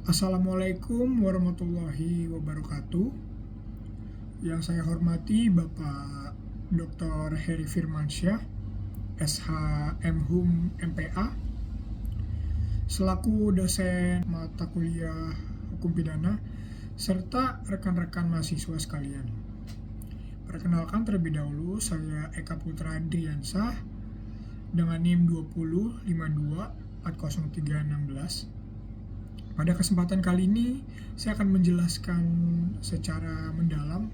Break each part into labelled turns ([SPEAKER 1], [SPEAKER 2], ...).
[SPEAKER 1] Assalamualaikum warahmatullahi wabarakatuh. Yang saya hormati Bapak Dr. Heri Firmansyah, SH.M.Hum MPA, selaku dosen mata kuliah Hukum Pidana, serta rekan-rekan mahasiswa sekalian. Perkenalkan terlebih dahulu, saya Eka Putra Adriansah dengan NIM 20524036. Pada kesempatan kali ini, saya akan menjelaskan secara mendalam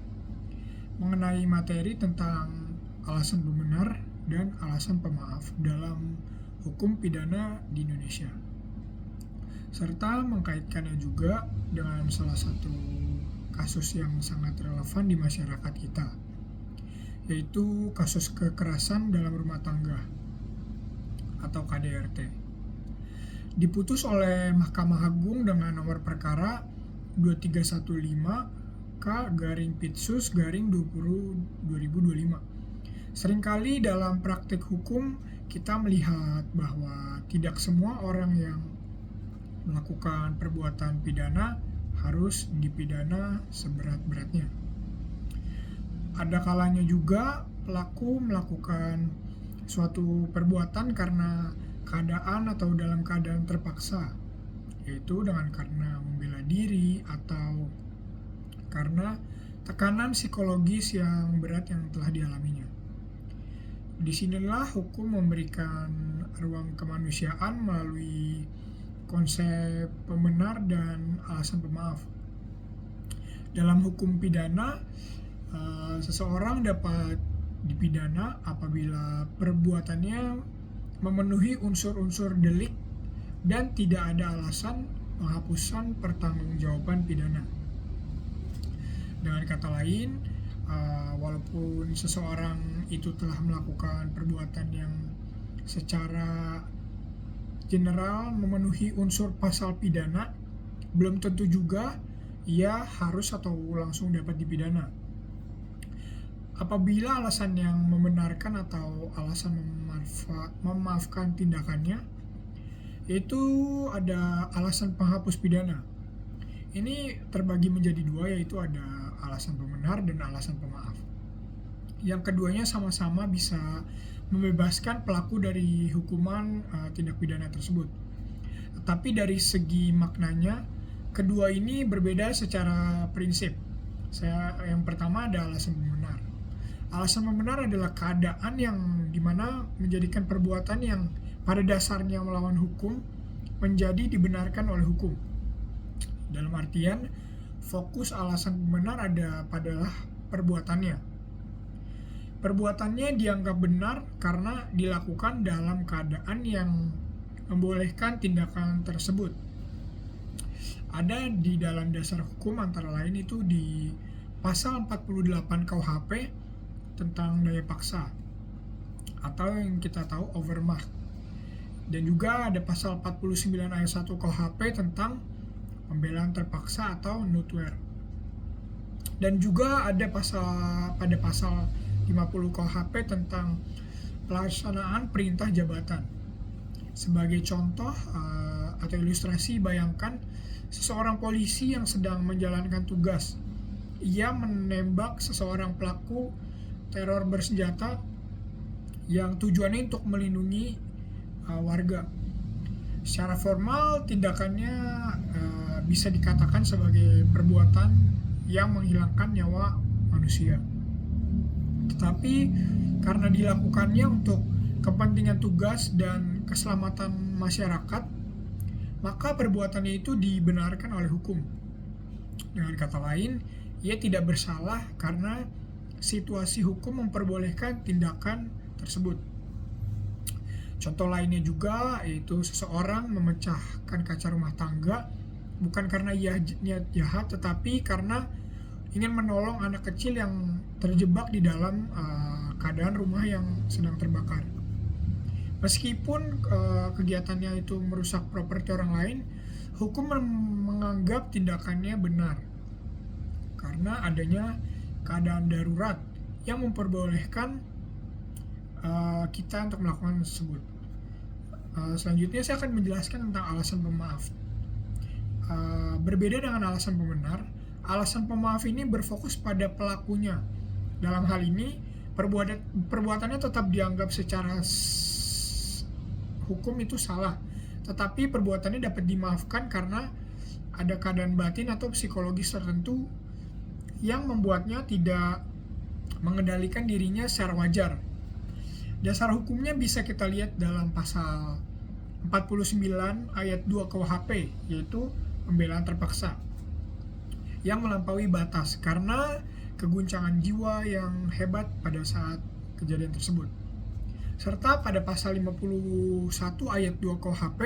[SPEAKER 1] mengenai materi tentang alasan pembenar dan alasan pemaaf dalam hukum pidana di Indonesia, serta mengkaitkannya juga dengan salah satu kasus yang sangat relevan di masyarakat kita, yaitu kasus kekerasan dalam rumah tangga atau KDRT. Diputus oleh Mahkamah Agung dengan nomor perkara 2315 K/Pitsus/2025. Seringkali dalam praktik hukum kita melihat bahwa tidak semua orang yang melakukan perbuatan pidana harus dipidana seberat-beratnya. Ada kalanya juga pelaku melakukan suatu perbuatan karena keadaan atau dalam keadaan terpaksa, yaitu karena membela diri atau karena tekanan psikologis yang berat yang telah dialaminya. Disinilah hukum memberikan ruang kemanusiaan melalui konsep pembenar dan alasan pemaaf. Dalam hukum pidana, seseorang dapat dipidana apabila perbuatannya memenuhi unsur-unsur delik dan tidak ada alasan penghapusan pertanggungjawaban pidana. Dengan kata lain, walaupun seseorang itu telah melakukan perbuatan yang secara general memenuhi unsur pasal pidana, belum tentu juga ia harus atau langsung dapat dipidana. Apabila alasan yang membenarkan atau alasan memaafkan tindakannya, yaitu ada alasan penghapus pidana. Ini terbagi menjadi dua, yaitu ada alasan pembenar dan alasan pemaaf. Yang keduanya sama-sama bisa membebaskan pelaku dari hukuman tindak pidana tersebut. Tetapi dari segi maknanya, kedua ini berbeda secara prinsip. Yang pertama ada alasan pembenar. Alasan pembenar adalah keadaan yang dimana menjadikan perbuatan yang pada dasarnya melawan hukum menjadi dibenarkan oleh hukum. Dalam artian, fokus alasan pembenar adalah perbuatannya. Perbuatannya dianggap benar karena dilakukan dalam keadaan yang membolehkan tindakan tersebut. Ada di dalam dasar hukum antara lain itu di pasal 48 KUHP tentang daya paksa atau yang kita tahu overmacht, dan juga ada pasal 49 ayat 1 KUHP tentang pembelaan terpaksa atau nutwer, dan juga ada pada pasal 50 KUHP tentang pelaksanaan perintah jabatan. Sebagai contoh atau ilustrasi, bayangkan seseorang polisi yang sedang menjalankan tugas. Ia menembak seseorang pelaku teror bersenjata yang tujuannya untuk melindungi warga. Secara formal, tindakannya bisa dikatakan sebagai perbuatan yang menghilangkan nyawa manusia. Tetapi karena dilakukannya untuk kepentingan tugas dan keselamatan masyarakat, maka perbuatannya itu dibenarkan oleh hukum. Dengan kata lain, ia tidak bersalah karena situasi hukum memperbolehkan tindakan tersebut. Contoh lainnya juga yaitu seseorang memecahkan kaca rumah tangga bukan karena ia niat jahat, tetapi karena ingin menolong anak kecil yang terjebak di dalam keadaan rumah yang sedang terbakar. Meskipun kegiatannya itu merusak properti orang lain, hukum menganggap tindakannya benar karena adanya keadaan darurat yang memperbolehkan kita untuk melakukan tersebut. Selanjutnya saya akan menjelaskan tentang alasan pemaaf. Berbeda dengan alasan pembenar, alasan pemaaf ini berfokus pada pelakunya. Dalam hal ini, perbuatannya tetap dianggap secara hukum itu salah, tetapi perbuatannya dapat dimaafkan karena ada keadaan batin atau psikologis tertentu yang membuatnya tidak mengendalikan dirinya secara wajar. Dasar hukumnya bisa kita lihat dalam pasal 49 ayat 2 KUHP, yaitu pembelaan terpaksa yang melampaui batas karena keguncangan jiwa yang hebat pada saat kejadian tersebut. Serta pada pasal 51 ayat 2 KUHP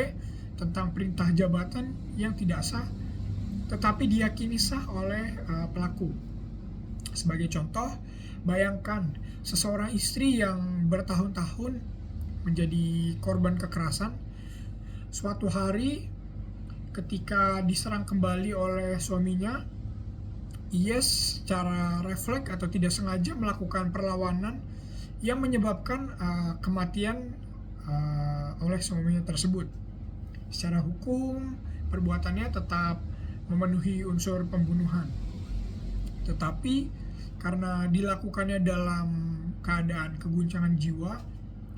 [SPEAKER 1] tentang perintah jabatan yang tidak sah tetapi diyakini sah oleh pelaku. Sebagai contoh, bayangkan seseorang istri yang bertahun-tahun menjadi korban kekerasan, suatu hari ketika diserang kembali oleh suaminya, ia secara refleks atau tidak sengaja melakukan perlawanan yang menyebabkan kematian oleh suaminya tersebut. Secara hukum, perbuatannya tetap memenuhi unsur pembunuhan. Tetapi karena dilakukannya dalam keadaan keguncangan jiwa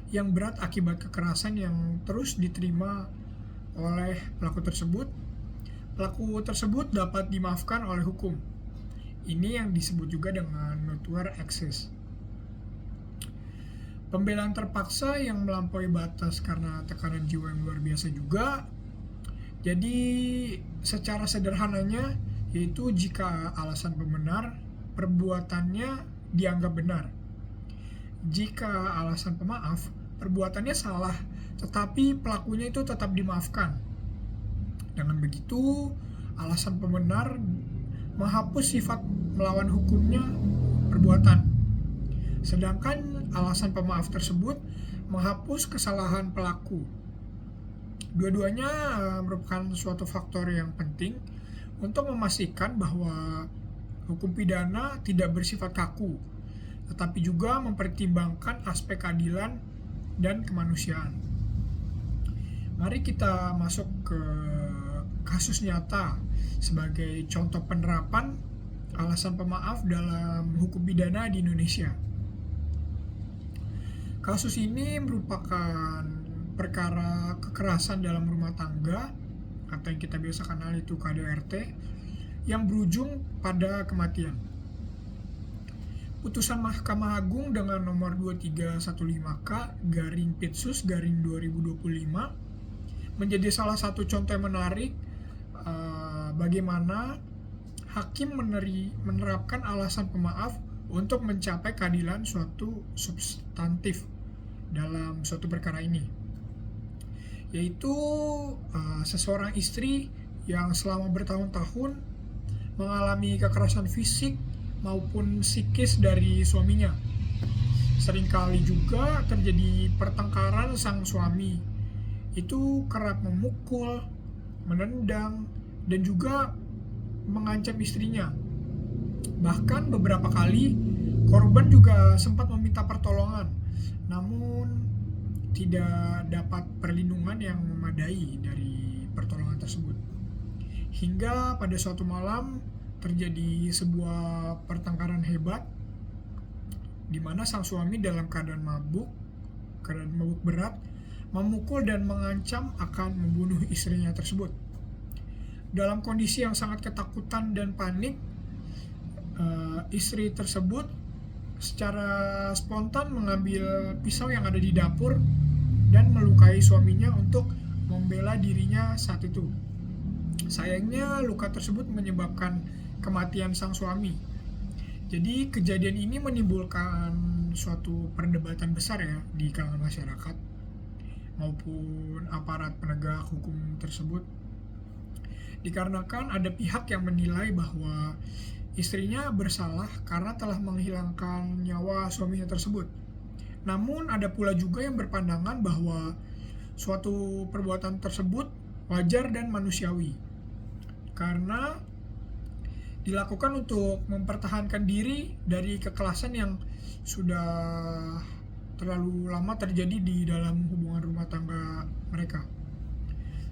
[SPEAKER 1] yang berat akibat kekerasan yang terus diterima oleh pelaku tersebut dapat dimaafkan oleh hukum. Ini yang disebut juga dengan mutual excess. Pembelaan terpaksa yang melampaui batas karena tekanan jiwa yang luar biasa juga. Jadi secara sederhananya yaitu jika alasan pembenar, perbuatannya dianggap benar. Jika alasan pemaaf, perbuatannya salah, tetapi pelakunya itu tetap dimaafkan. Dengan begitu, alasan pembenar menghapus sifat melawan hukumnya perbuatan. Sedangkan alasan pemaaf tersebut menghapus kesalahan pelaku. Dua-duanya merupakan suatu faktor yang penting untuk memastikan bahwa hukum pidana tidak bersifat kaku, tetapi juga mempertimbangkan aspek keadilan dan kemanusiaan. Mari kita masuk ke kasus nyata sebagai contoh penerapan alasan pemaaf dalam hukum pidana di Indonesia. Kasus ini merupakan perkara kekerasan dalam rumah tangga atau yang kita biasa kenal itu KDRT yang berujung pada kematian. Putusan Mahkamah Agung dengan nomor 2315K/Pitsus/2025 menjadi salah satu contoh yang menarik bagaimana hakim menerapkan alasan pemaaf untuk mencapai keadilan suatu substantif dalam suatu perkara ini, yaitu seseorang istri yang selama bertahun-tahun mengalami kekerasan fisik maupun psikis dari suaminya. Seringkali juga terjadi pertengkaran sang suami. Itu kerap memukul, menendang, dan juga mengancam istrinya. Bahkan beberapa kali korban juga sempat meminta pertolongan, namun tidak dapat perlindungan yang memadai dari pertolongan tersebut. Hingga pada suatu malam terjadi sebuah pertengkaran hebat di mana sang suami dalam keadaan mabuk berat, memukul dan mengancam akan membunuh istrinya tersebut. Dalam kondisi yang sangat ketakutan dan panik, istri tersebut secara spontan mengambil pisau yang ada di dapur dan melukai suaminya untuk membela dirinya saat itu. Sayangnya luka tersebut menyebabkan kematian sang suami. Jadi kejadian ini menimbulkan suatu perdebatan besar ya di kalangan masyarakat maupun aparat penegak hukum tersebut. Dikarenakan ada pihak yang menilai bahwa istrinya bersalah karena telah menghilangkan nyawa suaminya tersebut. Namun ada pula juga yang berpandangan bahwa suatu perbuatan tersebut wajar dan manusiawi karena dilakukan untuk mempertahankan diri dari kekerasan yang sudah terlalu lama terjadi di dalam hubungan rumah tangga mereka.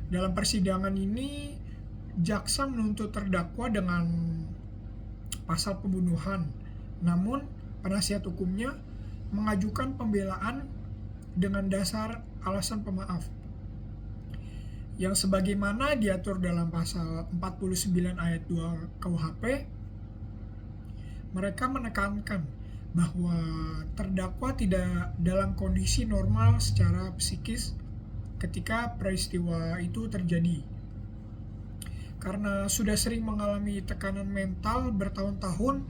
[SPEAKER 1] Dalam persidangan ini jaksa menuntut terdakwa dengan pasal pembunuhan, namun penasihat hukumnya mengajukan pembelaan dengan dasar alasan pemaaf yang sebagaimana diatur dalam pasal 49 ayat 2 KUHP. Mereka menekankan bahwa terdakwa tidak dalam kondisi normal secara psikis ketika peristiwa itu terjadi, karena sudah sering mengalami tekanan mental bertahun-tahun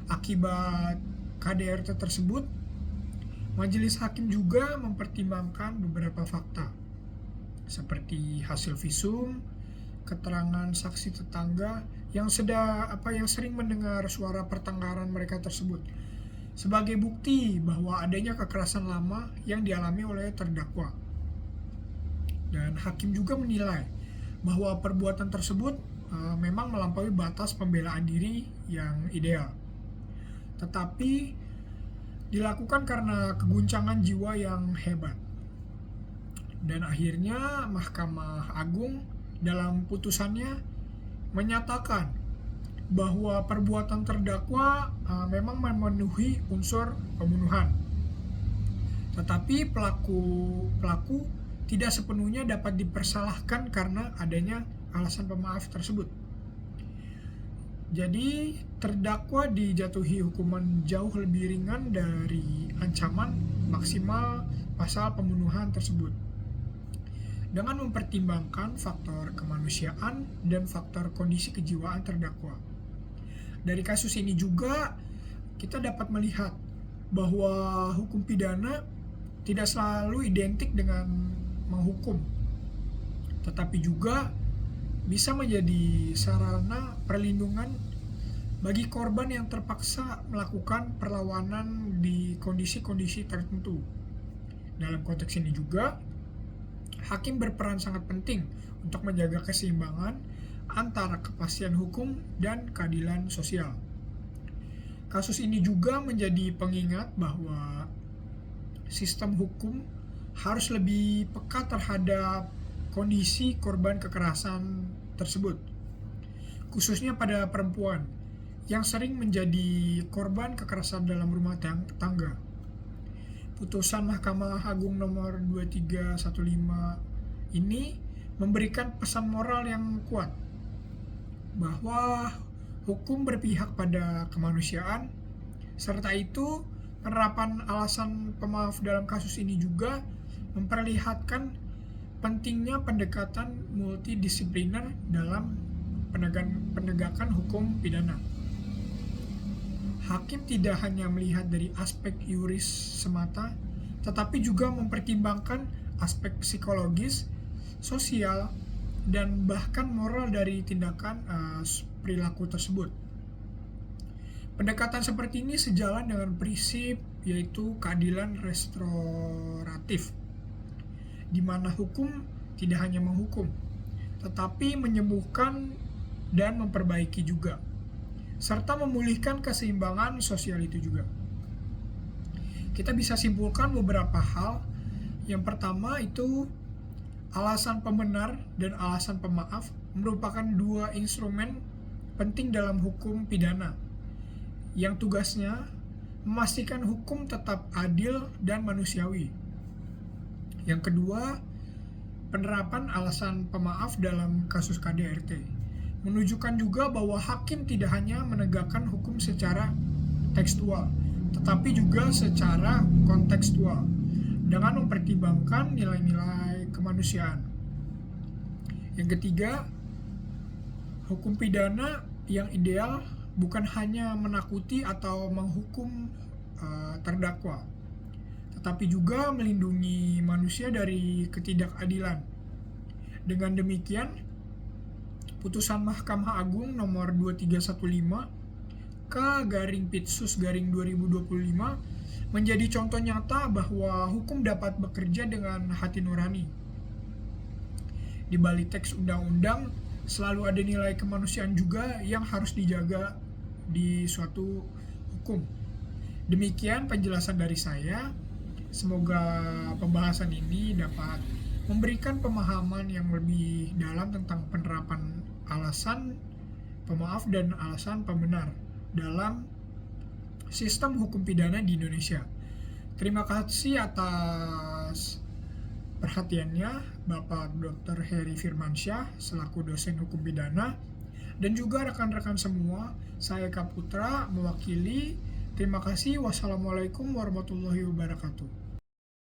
[SPEAKER 1] akibat KDRT tersebut. Majelis hakim juga mempertimbangkan beberapa fakta seperti hasil visum, keterangan saksi tetangga yang sering mendengar suara pertengkaran mereka tersebut sebagai bukti bahwa adanya kekerasan lama yang dialami oleh terdakwa. Dan hakim juga menilai bahwa perbuatan tersebut memang melampaui batas pembelaan diri yang ideal, tetapi dilakukan karena keguncangan jiwa yang hebat. Dan akhirnya Mahkamah Agung dalam putusannya menyatakan bahwa perbuatan terdakwa memang memenuhi unsur pembunuhan, tetapi pelaku tidak sepenuhnya dapat dipersalahkan karena adanya alasan pemaaf tersebut. Jadi terdakwa dijatuhi hukuman jauh lebih ringan dari ancaman maksimal pasal pembunuhan tersebut, dengan mempertimbangkan faktor kemanusiaan dan faktor kondisi kejiwaan terdakwa. Dari kasus ini juga kita dapat melihat bahwa hukum pidana tidak selalu identik dengan menghukum, tetapi juga bisa menjadi sarana perlindungan bagi korban yang terpaksa melakukan perlawanan di kondisi-kondisi tertentu. Dalam konteks ini juga hakim berperan sangat penting untuk menjaga keseimbangan antara kepastian hukum dan keadilan sosial. Kasus ini juga menjadi pengingat bahwa sistem hukum harus lebih peka terhadap kondisi korban kekerasan tersebut, khususnya pada perempuan yang sering menjadi korban kekerasan dalam rumah tangga. Putusan Mahkamah Agung nomor 2315 ini memberikan pesan moral yang kuat bahwa hukum berpihak pada kemanusiaan, serta itu penerapan alasan pemaaf dalam kasus ini juga memperlihatkan pentingnya pendekatan multidisipliner dalam penegakan hukum pidana. Hakim tidak hanya melihat dari aspek yuris semata, tetapi juga mempertimbangkan aspek psikologis, sosial, dan bahkan moral dari tindakan perilaku tersebut. Pendekatan seperti ini sejalan dengan prinsip yaitu keadilan restoratif, di mana hukum tidak hanya menghukum, tetapi menyembuhkan dan memperbaiki juga, serta memulihkan keseimbangan sosial itu juga. Kita bisa simpulkan beberapa hal. Yang pertama itu alasan pembenar dan alasan pemaaf merupakan dua instrumen penting dalam hukum pidana yang tugasnya memastikan hukum tetap adil dan manusiawi. Yang kedua, penerapan alasan pemaaf dalam kasus KDRT menunjukkan juga bahwa hakim tidak hanya menegakkan hukum secara tekstual, tetapi juga secara kontekstual dengan mempertimbangkan nilai-nilai kemanusiaan. Yang ketiga, hukum pidana yang ideal bukan hanya menakuti atau menghukum terdakwa, tetapi juga melindungi manusia dari ketidakadilan. Dengan demikian, putusan Mahkamah Agung nomor 2315 K/Pitsus/2025 menjadi contoh nyata bahwa hukum dapat bekerja dengan hati nurani. Di balik teks undang-undang selalu ada nilai kemanusiaan juga yang harus dijaga di suatu hukum. Demikian penjelasan dari saya. Semoga pembahasan ini dapat memberikan pemahaman yang lebih dalam tentang penerapan alasan alasan pemaaf dan alasan pembenar dalam sistem hukum pidana di Indonesia. Terima kasih atas perhatiannya Bapak Dr. Heri Firmansyah selaku dosen hukum pidana, dan juga rekan-rekan semua. Saya Eka Putra mewakili. Terima kasih. Wassalamualaikum warahmatullahi wabarakatuh.